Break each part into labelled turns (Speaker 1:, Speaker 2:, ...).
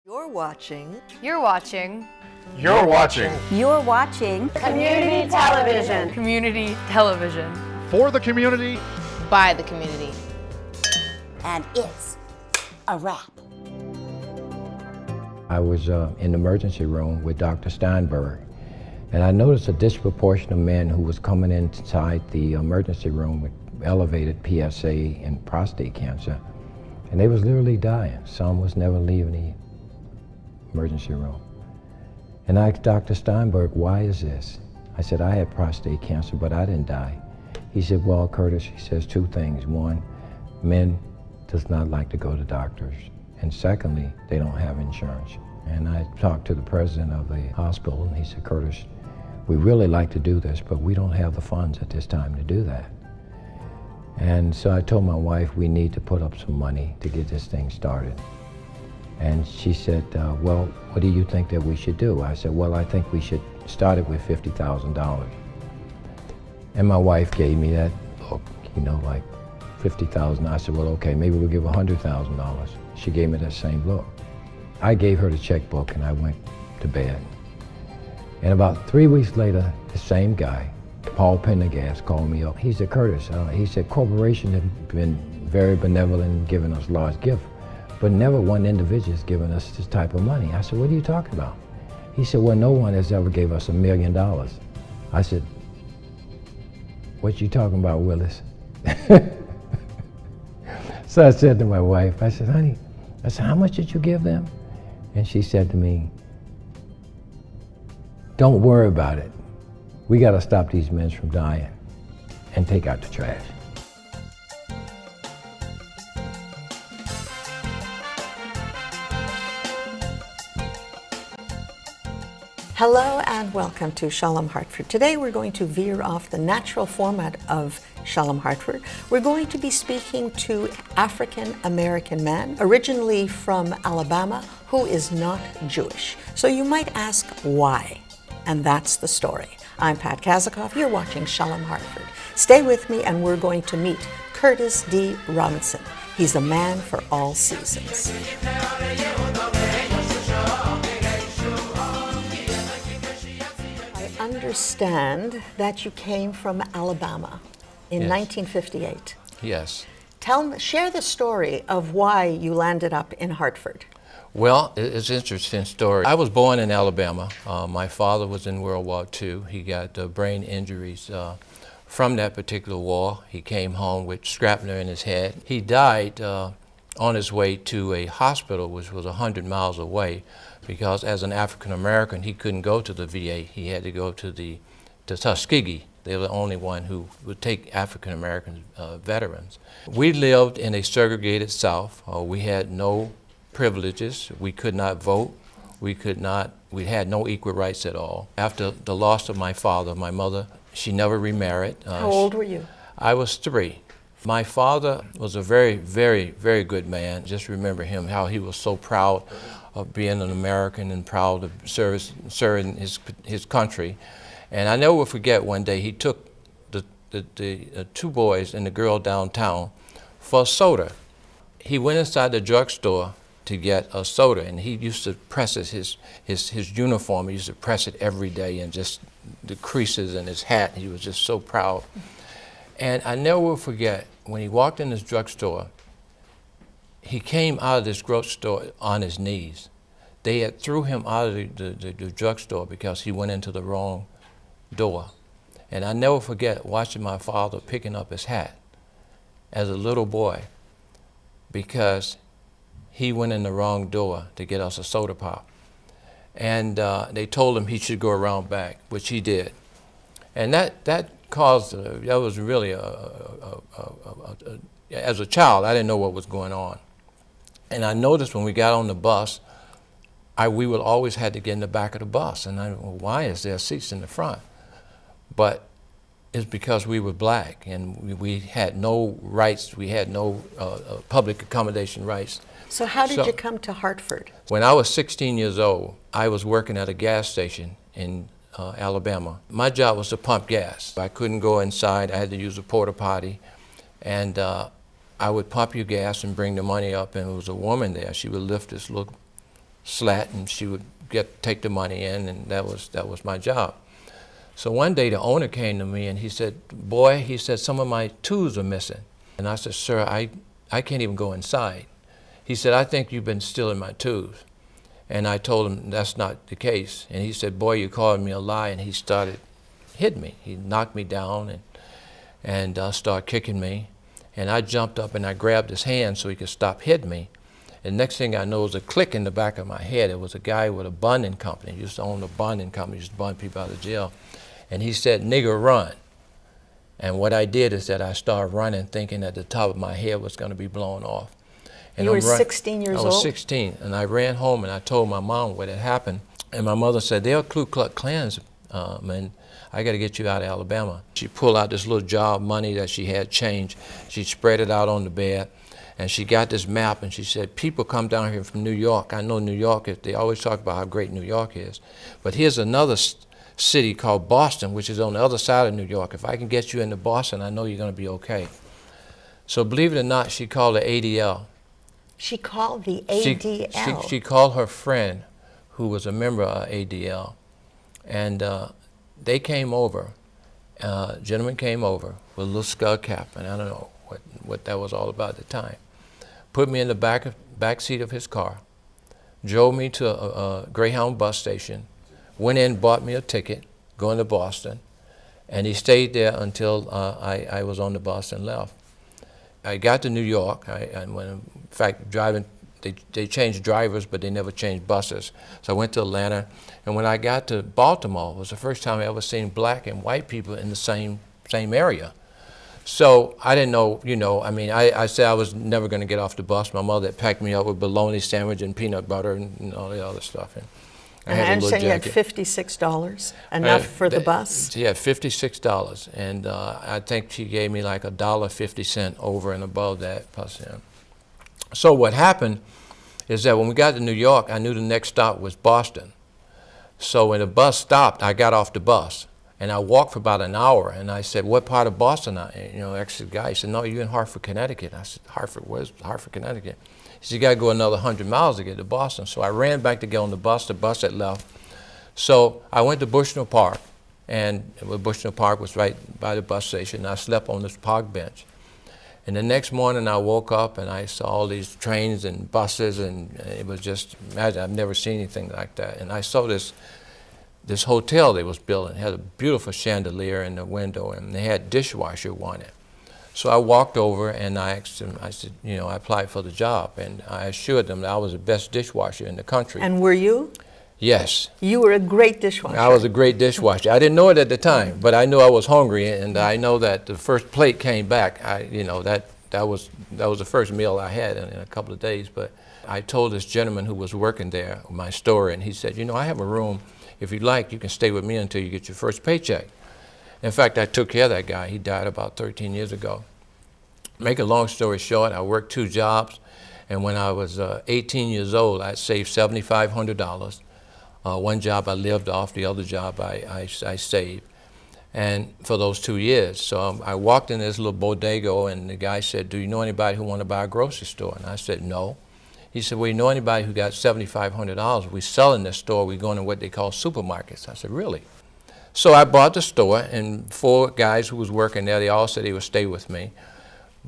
Speaker 1: You're watching.
Speaker 2: You're watching.
Speaker 3: You're watching.
Speaker 4: You're watching
Speaker 5: Community Television.
Speaker 2: Community Television.
Speaker 3: For the community.
Speaker 2: By the community.
Speaker 4: and it's a wrap.
Speaker 6: I was in the emergency room with Dr. Steinberg, and I noticed a disproportion of men who was coming inside the emergency room with elevated PSA and prostate cancer, and they was literally dying. Some was never leaving the emergency room. And I asked Dr. Steinberg, why is this? I said, I had prostate cancer, but I didn't die. He said, well, Curtis, he says two things. One, men does not like to go to doctors. And secondly, they don't have insurance. And I talked to the president of the hospital, and he said, Curtis, we really like to do this, but we don't have the funds at this time to do that. And so I told my wife, we need to put up some money to get this thing started. And she said, well, what do you think that we should do? I said, well, I think we should start it with $50,000. And my wife gave me that look, you know, like $50,000. I said, well, okay, maybe we'll give $100,000. She gave me that same look. I gave her the checkbook and I went to bed. And about 3 weeks later, the same guy, Paul Pendergast, called me up. He said, Curtis, he said, corporations have been very benevolent in giving us large gifts, but never one individual has given us this type of money. I said, what are you talking about? He said, well, no one has ever gave us $1 million. I said, what you talking about, Willis? So I said to my wife, I said, honey, I said, how much did you give them? And she said to me, don't worry about it. We got to stop these men from dying and take out the trash.
Speaker 1: Hello and welcome to Shalom Hartford. Today we're going to veer off the natural format of Shalom Hartford. We're going to be speaking to African-American man, originally from Alabama, who is not Jewish. So you might ask why, and that's the story. I'm Pat Kazakoff, you're watching Shalom Hartford. Stay with me and we're going to meet Curtis D. Robinson. He's a man for all seasons. I understand that you came from Alabama in 1958.
Speaker 7: Yes.
Speaker 1: Share the story of why you landed up in Hartford.
Speaker 7: Well, it's an interesting story. I was born in Alabama. My father was in World War II. He got brain injuries from that particular war. He came home with shrapnel in his head. He died on his way to a hospital which was 100 miles away, because as an African American he couldn't go to the VA. He had to go to Tuskegee. They were the only one who would take African American veterans. We lived in a segregated South. We had no privileges. We could not vote. We had no equal rights at all. After the loss of my father, my mother, she never remarried.
Speaker 1: How old were you?
Speaker 7: I was 3. My father was a very, very, very good man. Just remember him, how he was so proud of being an American and proud of serving his country. And I never will forget one day he took the 2 boys and the girl downtown for a soda. He went inside the drugstore to get a soda, and he used to press his uniform. He used to press it every day, and just the creases in his hat. He was just so proud. And I never will forget when he walked in this drugstore, he came out of this drugstore on his knees. They had threw him out of the drugstore because he went into the wrong door. And I never forget watching my father picking up his hat as a little boy, because he went in the wrong door to get us a soda pop. And they told him he should go around back, which he did. And that caused, that was really, as a child, I didn't know what was going on. And I noticed when we got on the bus, we would always had to get in the back of the bus. And I, well, why is there seats in the front? But it's because we were black and we had no rights. We had no public accommodation rights.
Speaker 1: So how did you come to Hartford?
Speaker 7: When I was 16 years old, I was working at a gas station in Alabama. My job was to pump gas. I couldn't go inside. I had to use a porta potty. And I would pump your gas and bring the money up, and there was a woman there. She would lift this little slat, and she would take the money in, and that was my job. So one day the owner came to me and he said, "Boy," he said, "some of my tools are missing." And I said, "Sir, I can't even go inside." He said, "I think you've been stealing my tools." And I told him that's not the case. And he said, "Boy, you called me a lie." And he started hitting me. He knocked me down and started kicking me. And I jumped up and I grabbed his hand so he could stop hitting me. And next thing I know, was a click in the back of my head. It was a guy with a bonding company. He used to own a bonding company. He used to bond people out of jail. And he said, "Nigger, run." And what I did is that I started running, thinking that the top of my head was going to be blown off. And
Speaker 1: You were 16 years old?
Speaker 7: I was 16, and I ran home and I told my mom what had happened. And my mother said, "They're Ku Klux Klans, and I got to get you out of Alabama." She pulled out this little jar of money that she had changed. She spread it out on the bed, and she got this map, and she said, "People come down here from New York. I know New York they always talk about how great New York is. But here's another city called Boston, which is on the other side of New York. If I can get you into Boston, I know you're going to be okay." So believe it or not, she called the ADL.
Speaker 1: She called the ADL.
Speaker 7: She called her friend, who was a member of ADL, and they came over. Gentleman came over with a little skull cap, and I don't know what that was all about at the time. Put me in the back seat of his car, drove me to a Greyhound bus station, went in, bought me a ticket, going to Boston, and he stayed there until I was on the bus and left. I got to New York. In fact, driving, they changed drivers, but they never changed buses. So I went to Atlanta, and when I got to Baltimore, it was the first time I ever seen black and white people in the same area. So I didn't know, I said I was never going to get off the bus. My mother had packed me up with bologna sandwich and peanut butter and all the other stuff.
Speaker 1: And I understand you had $56, enough for the bus?
Speaker 7: Yeah, $56, and I think she gave me like $1.50 over and above that. Plus, So what happened is that when we got to New York, I knew the next stop was Boston. So when the bus stopped, I got off the bus, and I walked for about an hour, and I said, "What part of Boston?" Asked the guy. He said, "No, you're in Hartford, Connecticut." I said, "Hartford? Where's Hartford, Connecticut?" He said, "You got to go another 100 miles to get to Boston." So I ran back to get on the bus had left. So I went to Bushnell Park, and Bushnell Park was right by the bus station, and I slept on this park bench. And the next morning I woke up and I saw all these trains and buses, and it was just, imagine, I've never seen anything like that. And I saw this hotel they was building. It had a beautiful chandelier in the window, and they had dishwasher wanted. So I walked over and I asked them, I said, I applied for the job, and I assured them that I was the best dishwasher in the country.
Speaker 1: And were you?
Speaker 7: Yes.
Speaker 1: You were a great dishwasher.
Speaker 7: I was a great dishwasher. I didn't know it at the time, but I knew I was hungry, and I know that the first plate came back. That was the first meal I had in a couple of days. But I told this gentleman who was working there my story, and he said, "I have a room. If you'd like, you can stay with me until you get your first paycheck." In fact, I took care of that guy. He died about 13 years ago. Make a long story short, I worked 2 jobs, and when I was 18 years old, I saved $7,500. One job I lived off, the other job I saved, and for those 2 years. So I walked in this little bodega, and the guy said, "Do you know anybody who want to buy a grocery store?" And I said, "No." He said, "Well, you know anybody who got $7,500? We sell in this store. We're going to what they call supermarkets." I said, "Really?" So I bought the store, and 4 guys who was working there, they all said they would stay with me.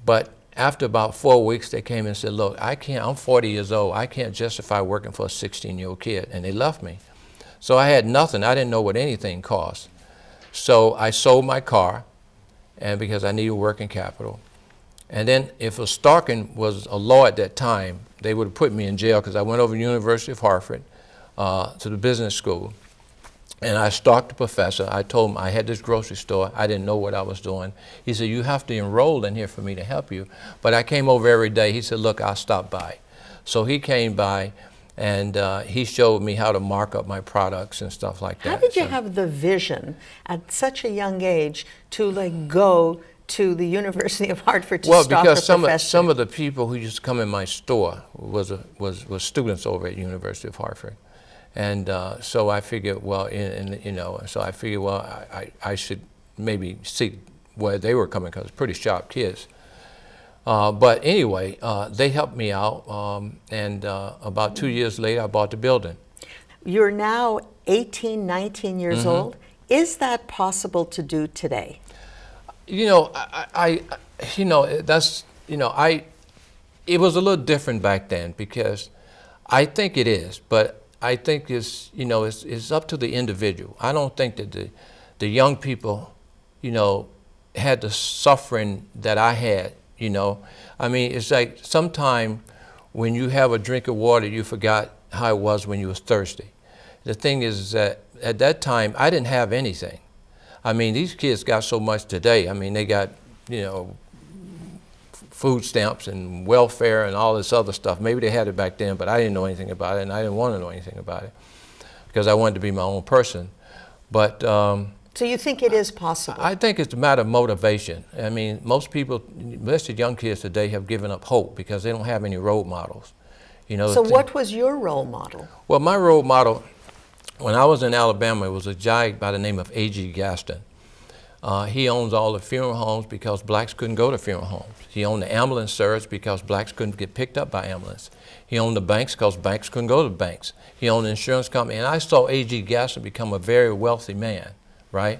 Speaker 7: But after about 4 weeks, they came and said, "Look, I'm 40 years old. I can't justify working for a 16-year-old kid." And they left me. So I had nothing. I didn't know what anything cost. So I sold my car, and because I needed working capital. And then if a stalking was a law at that time, they would have put me in jail, because I went over to the University of Hartford to the business school. And I stalked the professor. I told him I had this grocery store. I didn't know what I was doing. He said, "You have to enroll in here for me to help you." But I came over every day. He said, "Look, I'll stop by." So he came by, and he showed me how to mark up my products and stuff like that.
Speaker 1: How did you have the vision at such a young age to go to the University of Hartford to stalk a professor?
Speaker 7: Well, because some of the people who used to come in my store was students over at University of Hartford. And so I figured, I should maybe see where they were coming, because pretty sharp kids. But anyway, they helped me out, and about 2 years later, I bought the building.
Speaker 1: You're now 18, 19 years old. Is that possible to do today?
Speaker 7: You know, it was a little different back then, because I think it is, but I think it's up to the individual. I don't think that the young people, had the suffering that I had, I mean, it's like sometime when you have a drink of water, you forgot how it was when you was thirsty. The thing is that at that time, I didn't have anything. I mean, these kids got so much today. I mean, they got, food stamps and welfare and all this other stuff. Maybe they had it back then, but I didn't know anything about it, and I didn't want to know anything about it because I wanted to be my own person. But
Speaker 1: so you think it is possible?
Speaker 7: I think it's a matter of motivation. I mean, most people, especially young kids today, have given up hope because they don't have any role models.
Speaker 1: So what was your role model?
Speaker 7: Well, my role model, when I was in Alabama, it was a guy by the name of A.G. Gaston. He owns all the funeral homes because blacks couldn't go to funeral homes. He owned the ambulance service because blacks couldn't get picked up by ambulance. He owned the banks because banks couldn't go to banks. He owned the insurance company. And I saw A.G. Gaston become a very wealthy man, right?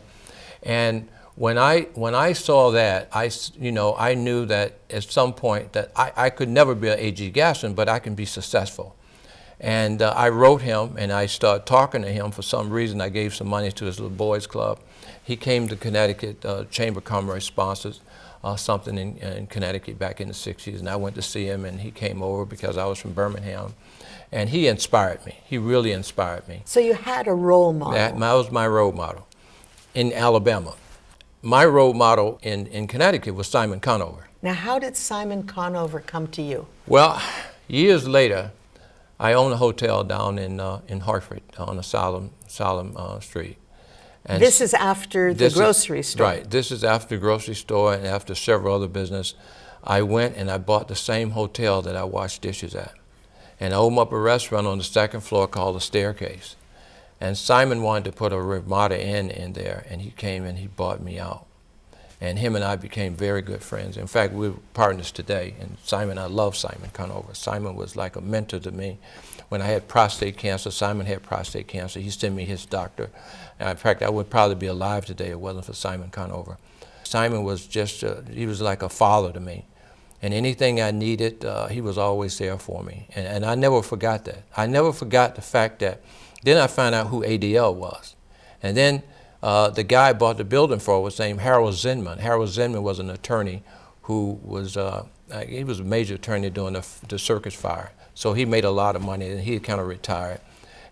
Speaker 7: And when I saw that, I knew that at some point that I could never be an A.G. Gaston, but I can be successful. And I wrote him, and I started talking to him. For some reason, I gave some money to his little boys club. He came to Connecticut. Chamber of Commerce sponsors something in Connecticut back in the 60s, and I went to see him, and he came over because I was from Birmingham. And he inspired me. He really inspired me.
Speaker 1: So you had a role model.
Speaker 7: That was my role model in Alabama. My role model in Connecticut was Simon Conover.
Speaker 1: Now, how did Simon Conover come to you?
Speaker 7: Well, years later, I own a hotel down in Hartford on Shalom Street. And
Speaker 1: this is after the grocery store.
Speaker 7: Right. This is after the grocery store and after several other business. I went and I bought the same hotel that I washed dishes at. And I opened up a restaurant on the second floor called The Staircase. And Simon wanted to put a Ramada Inn in there, and he came and he bought me out. And him and I became very good friends. In fact, we're partners today. And I love Simon Conover. Simon was like a mentor to me. When I had prostate cancer, Simon had prostate cancer. He sent me his doctor. And in fact, I would probably be alive today if it wasn't for Simon Conover. Simon was he was like a father to me. And anything I needed, he was always there for me. And I never forgot that. I never forgot the fact that then I found out who ADL was. And then the guy I bought the building for was named Harold Zinman. Harold Zinman was an attorney who was, he was a major attorney during the circus fire. So he made a lot of money and he kind of retired.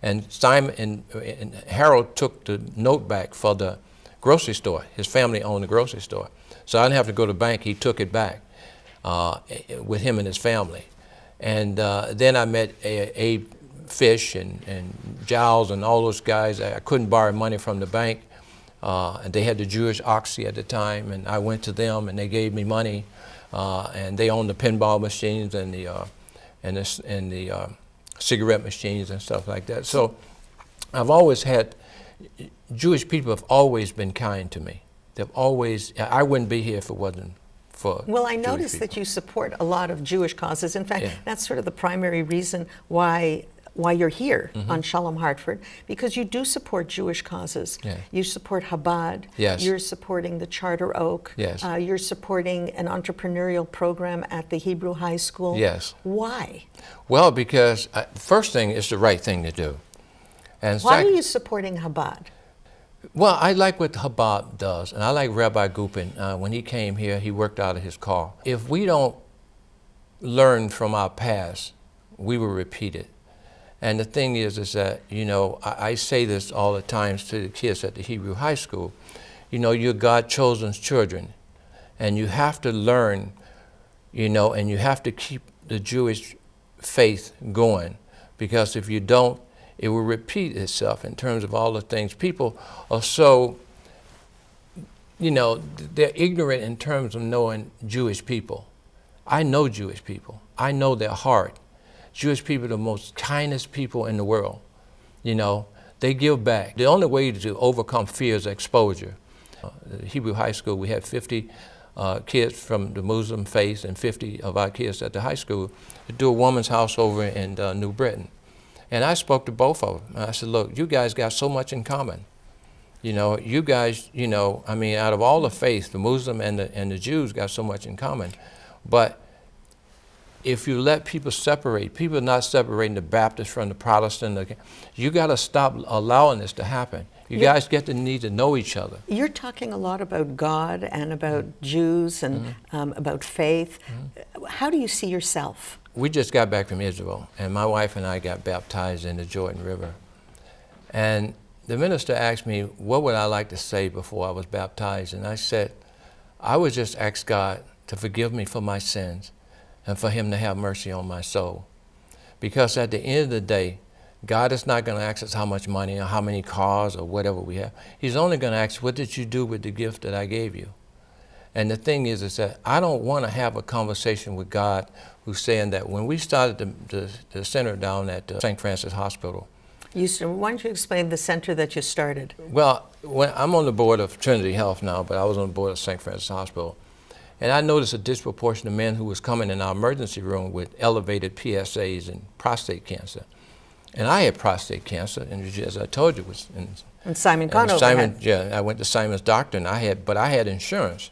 Speaker 7: And Simon and Harold took the note back for the grocery store. His family owned the grocery store. So I didn't have to go to the bank, he took it back with him and his family. And then I met Abe Fish and Giles and all those guys. I couldn't borrow money from the bank. And they had the Jewish Oxy at the time, and I went to them and they gave me money. And they owned the pinball machines and the cigarette machines and stuff like that. So I've always had, Jewish people have always been kind to me. They've always, I wouldn't be here if it wasn't for
Speaker 1: Well, I
Speaker 7: Jewish
Speaker 1: noticed
Speaker 7: people.
Speaker 1: that you support a lot of Jewish causes. In fact,
Speaker 7: Yeah.
Speaker 1: that's sort of the primary reason why you're here on Shalom Hartford, because you do support Jewish causes.
Speaker 7: Yeah.
Speaker 1: You support Chabad.
Speaker 7: Yes.
Speaker 1: You're supporting the Charter Oak.
Speaker 7: Yes.
Speaker 1: You're supporting an entrepreneurial program at the Hebrew High School.
Speaker 7: Yes.
Speaker 1: Why?
Speaker 7: Well, because first thing is the right thing to do. And
Speaker 1: Why are you supporting Chabad?
Speaker 7: Well, I like what Chabad does, and I like Rabbi Gupin. When he came here, he worked out of his car. If we don't learn from our past, we will repeat it. And the thing is that, I say this all the time to the kids at the Hebrew High School, you're God's chosen children, and you have to learn, and you have to keep the Jewish faith going, because if you don't, it will repeat itself in terms of all the things. People are so, they're ignorant in terms of knowing Jewish people. I know Jewish people. I know their heart. Jewish people are the most kindest people in the world. They give back. The only way to overcome fear is exposure. At Hebrew High School, we had 50 kids from the Muslim faith and 50 of our kids at the high school to do a woman's house over in New Britain. And I spoke to both of them. I said, look, you guys got so much in common. You know, you guys, you know, I mean, out of all the faiths, the Muslim and the Jews got so much in common. But if you let people separate, people are not separating the Baptist from the Protestant. You got to stop allowing this to happen. You guys get to need to know each other.
Speaker 1: You're talking a lot about God and about Jews and about faith. How do you see yourself?
Speaker 7: We just got back from Israel, and my wife and I got baptized in the Jordan River. And the minister asked me, what would I like to say before I was baptized? And I said, I would just ask God to forgive me for my sins and for him to have mercy on my soul. Because at the end of the day, God is not going to ask us how much money or how many cars or whatever we have. He's only going to ask, what did you do with the gift that I gave you? And the thing is that I don't want to have a conversation with God who's saying that when we started the center down at St. Francis Hospital.
Speaker 1: Why don't you explain the center that you started?
Speaker 7: Well, I'm on the board of Trinity Health now, but I was on the board of St. Francis Hospital. And I noticed a disproportion of men who was coming in our emergency room with elevated PSAs and prostate cancer. And I had prostate cancer, and as I told you, was
Speaker 1: And Simon Connell.
Speaker 7: Yeah, I went to Simon's doctor, and I had insurance.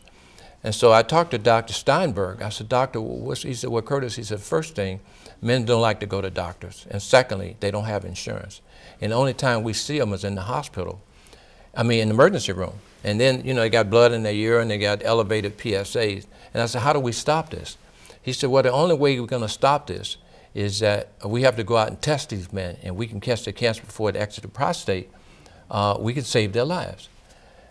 Speaker 7: And so I talked to Dr. Steinberg. I said, Doctor, he said, well, Curtis, he said, first thing, men don't like to go to doctors. And secondly, they don't have insurance. And the only time we see them is in the hospital. I mean, in the emergency room. And then, you know, they got blood in their urine, they got elevated PSAs. And I said, how do we stop this? He said, well, the only way we're going to stop this is that we have to go out and test these men, and we can catch the cancer before it exits the prostate. We can save their lives.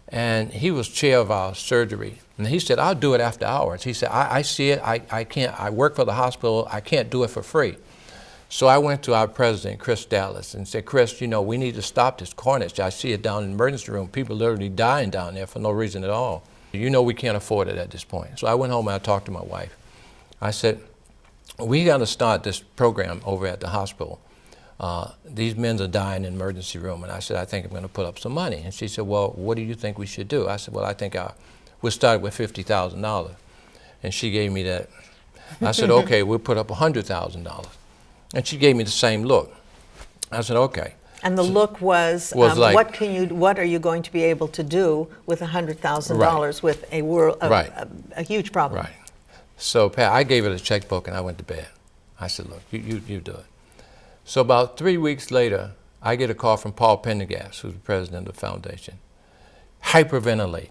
Speaker 7: And he was chair of our surgery. And he said, I'll do it after hours. He said, I see it, I can't, I work for the hospital, I can't do it for free. So I went to our president, Chris Dallas, and said, Chris, you know, we need to stop this carnage. I see it down in the emergency room. People literally dying down there for no reason at all. You know we can't afford it at this point. So I went home and I talked to my wife. I said, we got to start this program over at the hospital. These men are dying in the emergency room. And I said, I think I'm going to put up some money. And she said, well, what do you think we should do? I said, well, I think we'll start with $50,000. And she gave me that. I said, okay, we'll put up $100,000. And she gave me the same look. I said, okay.
Speaker 1: And the look was
Speaker 7: like,
Speaker 1: what are you going to be able to do with $100,000
Speaker 7: right.
Speaker 1: with a huge problem?
Speaker 7: Right. So Pat, I gave her the checkbook and I went to bed. I said, look, you do it. So about 3 weeks later, I get a call from Paul Pendergast, who's the president of the foundation. Hyperventilate.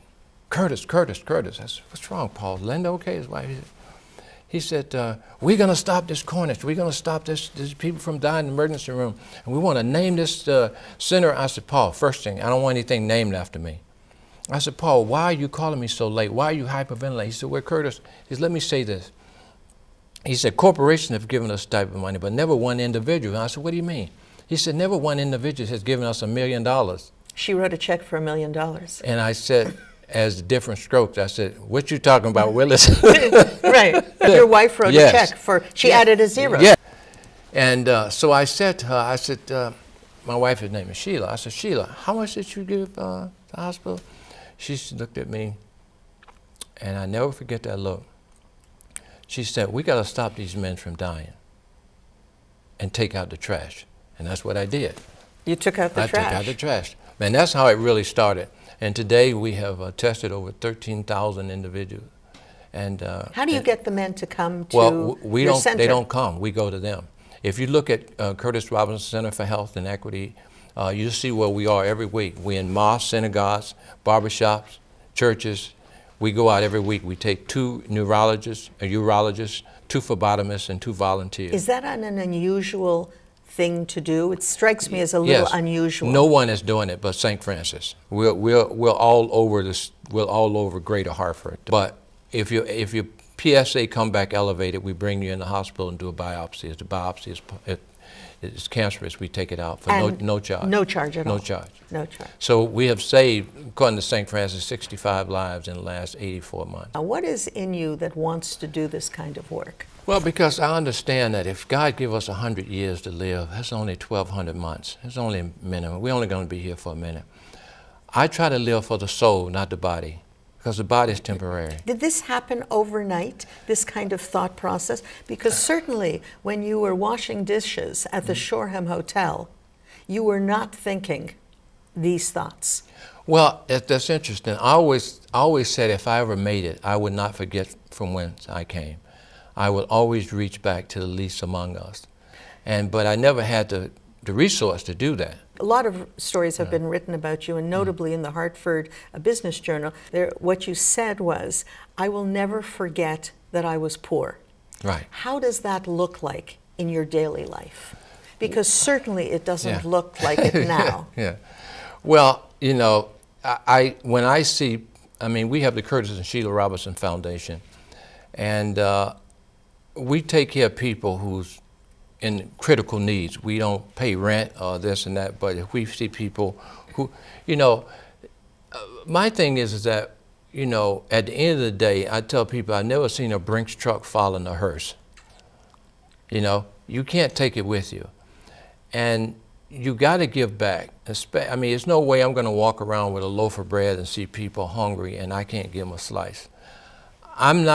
Speaker 7: Curtis. I said, what's wrong, Paul? Linda okay? His wife. He said, we're going to stop this carnage. We're going to stop these people from dying in the emergency room. And we want to name this center. I said, Paul, first thing, I don't want anything named after me. I said, Paul, why are you calling me so late? Why are you hyperventilating? He said, well, Curtis, he said, let me say this. He said, corporations have given us type of money, but never one individual. And I said, what do you mean? He said, never one individual has given us $1 million.
Speaker 1: She wrote a check for $1 million.
Speaker 7: And I said, as different strokes, I said, what you talking about, Willis?
Speaker 1: Right. Your wife wrote a check for, she added a zero.
Speaker 7: Yeah. And so I said to her, my wife's name is Sheila. I said, Sheila, how much did you give the hospital? She looked at me, and I never forget that look. She said, we got to stop these men from dying and take out the trash. And that's what I did.
Speaker 1: You took out the trash?
Speaker 7: I took out the trash. And that's how it really started. And today we have tested over 13,000 individuals. And
Speaker 1: how do you get the men to come to your center?
Speaker 7: They don't come. We go to them. If you look at Curtis Robinson Center for Health and Equity, you see where we are every week. We're in mosques, synagogues, barbershops, churches. We go out every week. We take 2 neurologists, a urologist, 2 phylotomists, and 2 volunteers.
Speaker 1: Is that an unusual thing to do? It strikes me as a little unusual.
Speaker 7: No one is doing it but St. Francis. We're all over this. We're all over Greater Hartford. But if your PSA come back elevated, we bring you in the hospital and do a biopsy. If the biopsy is cancerous, we take it out for no charge.
Speaker 1: No charge at all.
Speaker 7: No charge.
Speaker 1: No charge.
Speaker 7: So we have saved, according to St. Francis, 65 lives in the last 84 months.
Speaker 1: Now, what is in you that wants to do this kind of work?
Speaker 7: Well, because I understand that if God give us 100 years to live, that's only 1,200 months. It's only a minimum. We're only going to be here for a minute. I try to live for the soul, not the body. because the body is temporary.
Speaker 1: Did this happen overnight, this kind of thought process? Because certainly when you were washing dishes at the Shoreham Hotel, you were not thinking these thoughts.
Speaker 7: Well, that's interesting. I always said if I ever made it, I would not forget from whence I came. I would always reach back to the least among us. But I never had the resource to do that.
Speaker 1: A lot of stories have been written about you, and notably in the Hartford Business Journal. What you said was, I will never forget that I was poor.
Speaker 7: Right.
Speaker 1: How does that look like in your daily life? Because certainly it doesn't look like it now.
Speaker 7: Yeah. Well, you know, when I see, we have the Curtis and Sheila Robinson Foundation, and we take care of people who's in critical needs. We don't pay rent or this and that, but if we see people who, my thing is that, at the end of the day, I tell people I've never seen a Brinks truck following a hearse. You can't take it with you. And you got to give back. There's no way I'm going to walk around with a loaf of bread and see people hungry and I can't give them a slice. I'm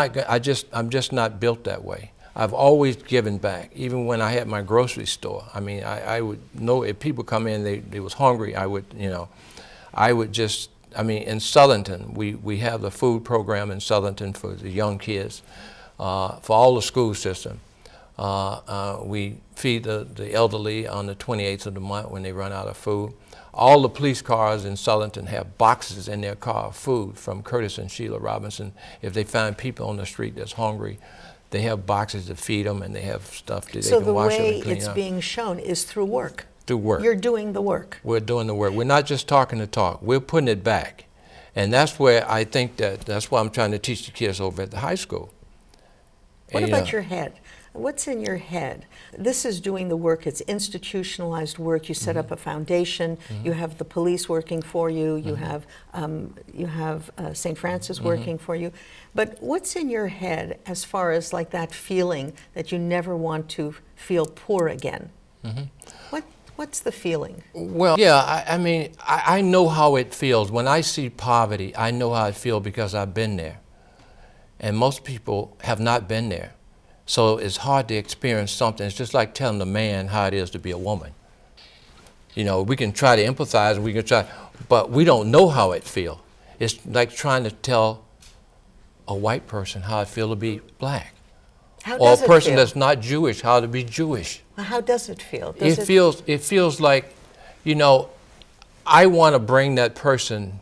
Speaker 7: just not built that way. I've always given back, even when I had my grocery store. I would know if people come in, they was hungry, I would just, in Southington, we have the food program in Southington for the young kids, for all the school system. We feed the elderly on the 28th of the month when they run out of food. All the police cars in Southington have boxes in their car of food from Curtis and Sheila Robinson. If they find people on the street that's hungry, they have boxes to feed them, and they have stuff that they can wash them and clean up.
Speaker 1: So the way it's being shown is through work.
Speaker 7: Through work.
Speaker 1: You're doing the work.
Speaker 7: We're doing the work. We're not just talking the talk. We're putting it back. And that's where I think that's why I'm trying to teach the kids over at the high school.
Speaker 1: What about your head? What's in your head? This is doing the work. It's institutionalized work. You set up a foundation. You have the police working for you. You have St. Francis working for you. But what's in your head as far as like that feeling that you never want to feel poor again? What's the feeling?
Speaker 7: Well, yeah, I know how it feels. When I see poverty, I know how it feels because I've been there. And most people have not been there. So it's hard to experience something. It's just like telling a man how it is to be a woman. We can try to empathize, but we don't know how it feels. It's like trying to tell a white person how it feels to be black. Or a person that's not Jewish how to be Jewish.
Speaker 1: How does it feel?
Speaker 7: It feels like, I want to bring that person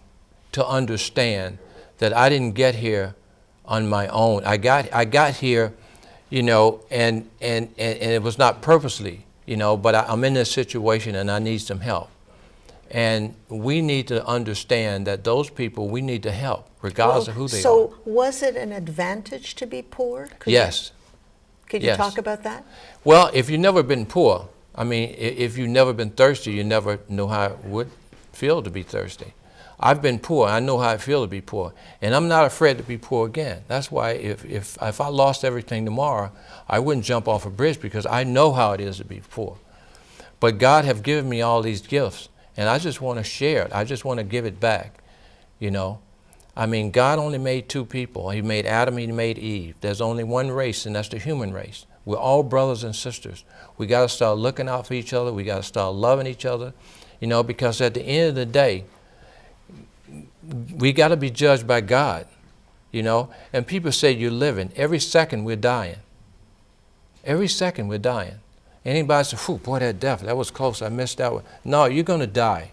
Speaker 7: to understand that I didn't get here on my own. I got here, and it was not purposely, but I'm in this situation and I need some help. And we need to understand that those people we need to help, regardless of who they are.
Speaker 1: So was it an advantage to be poor?
Speaker 7: Yes.
Speaker 1: Could you talk about that?
Speaker 7: Well, if you've never been poor, if you've never been thirsty, you never know how it would feel to be thirsty. I've been poor. I know how it feels to be poor. And I'm not afraid to be poor again. That's why if I lost everything tomorrow, I wouldn't jump off a bridge because I know how it is to be poor. But God have given me all these gifts, and I just want to share it. I just want to give it back, God only made two people. He made Adam, he made Eve. There's only one race, and that's the human race. We're all brothers and sisters. We got to start looking out for each other. We got to start loving each other, because at the end of the day, we got to be judged by God, And people say you're living. Every second we're dying. Every second we're dying. Anybody say, "Whew, boy, that was close. I missed that one." No, you're going to die.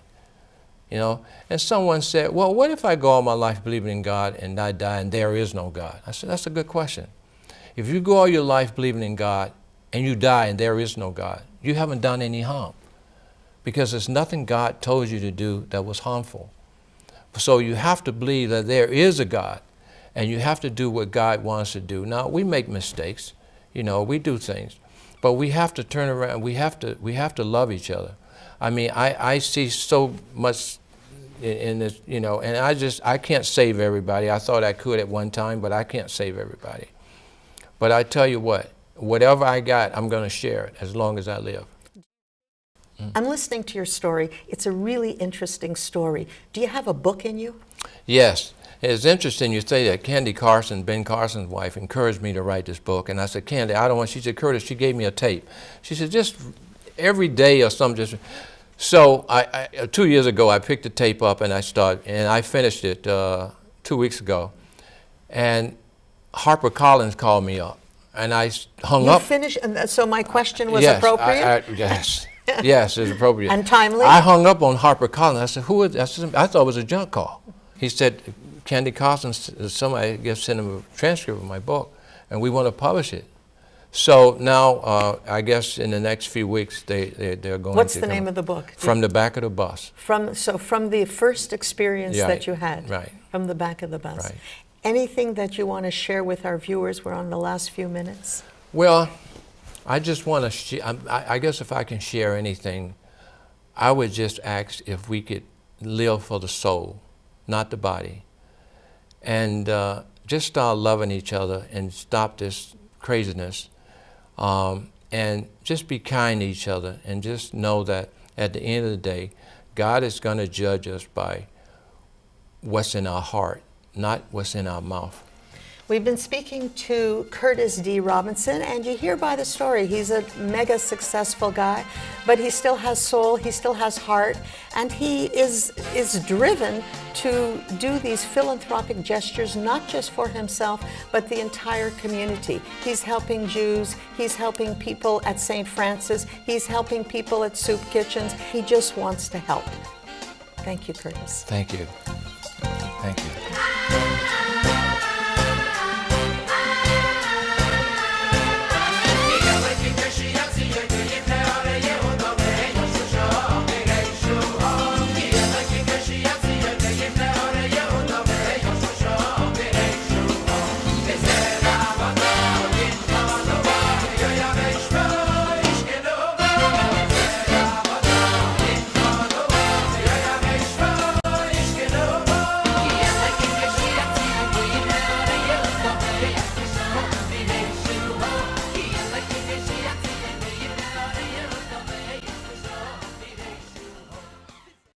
Speaker 7: And someone said, "Well, what if I go all my life believing in God and I die and there is no God?" I said, that's a good question. If you go all your life believing in God and you die and there is no God, you haven't done any harm, because there's nothing God told you to do that was harmful. So you have to believe that there is a God, and you have to do what God wants to do. Now, we make mistakes, we do things, but we have to turn around. We have to love each other. I see so much in this, and I can't save everybody. I thought I could at one time, but I can't save everybody. But I tell you what, whatever I got, I'm going to share it as long as I live.
Speaker 1: I'm listening to your story. It's a really interesting story. Do you have a book in you?
Speaker 7: Yes. It's interesting you say that. Candy Carson, Ben Carson's wife, encouraged me to write this book. And I said, Candy, I don't want, she said, Curtis, she gave me a tape. She said, just every day or something. Just. So 2 years ago, I picked the tape up and I finished it 2 weeks ago. And HarperCollins called me up. And I hung up.
Speaker 1: You finished, and so my question was
Speaker 7: Yes,
Speaker 1: appropriate?
Speaker 7: yes. Yes, it's appropriate.
Speaker 1: And timely?
Speaker 7: I hung up on HarperCollins. I said, who is that? I thought it was a junk call. He said, Candy Carson, somebody I guess sent him a transcript of my book, and we want to publish it. So now, I guess in the next few weeks, they're going to
Speaker 1: What's the name of the book?
Speaker 7: From the Back of the Bus.
Speaker 1: From the first experience
Speaker 7: Yeah,
Speaker 1: that you had.
Speaker 7: right.
Speaker 1: From the back of the bus.
Speaker 7: Right.
Speaker 1: Anything that you want to share with our viewers? We're on the last few minutes.
Speaker 7: Well, I just want to, I guess if I can share anything, I would just ask if we could live for the soul, not the body. And just start loving each other and stop this craziness. And just be kind to each other and just know that at the end of the day, God is going to judge us by what's in our heart, not what's in our mouth.
Speaker 1: We've been speaking to Curtis D. Robinson, and you hear by the story, he's a mega successful guy, but he still has soul, he still has heart, and he is driven to do these philanthropic gestures, not just for himself, but the entire community. He's helping Jews, he's helping people at St. Francis, he's helping people at soup kitchens. He just wants to help. Thank you, Curtis.
Speaker 7: Thank you. Thank you.